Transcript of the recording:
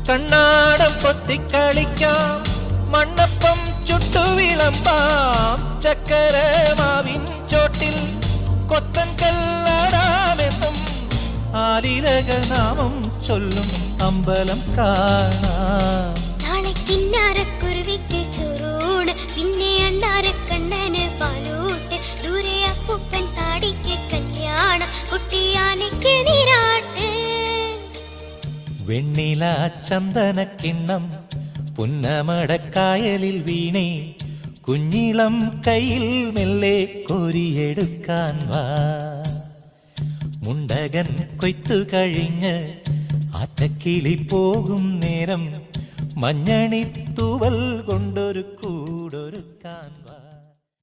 കണ്ണാടം പൊത്തിക്കളിക്കാം, മണ്ണപ്പം ചുട്ടുവിളമ്പാം, ചക്കര മാവിൻ ചോട്ടിൽ കൊത്തൻ കല്ലാടാമെന്നും ആലിലകൾ നാമം ചൊല്ലും അമ്പലം കാണാം. നാളെ കിന്നാരക്കുരുവിക്ക് ചോറൂണ്, പിന്നെ അണ്ണാരക്കണ്ണന് പാലൂട്ട്, ദൂരെ അപ്പൂപ്പൻ താടിക്ക് കല്യാണം, കുട്ടിയാനയ്ക്ക് നീരാട്ട്. വെണ്ണില ചന്ദനക്കിണ്ണം പുന്നമടക്കായലിൽ വീണേ, കുഞ്ഞിളം കയ്യിൽ മെല്ലെ കോരിയെടുക്കാൻ വാ. മുണ്ടകൻ കൊയ്ത്തു കഴിഞ്ഞ് ആറ്റക്കിളി പോകും നേരം, മഞ്ഞണിത്തൂവൽ കൊണ്ടൊരു കൂടൊരുക്കാൻ വാ.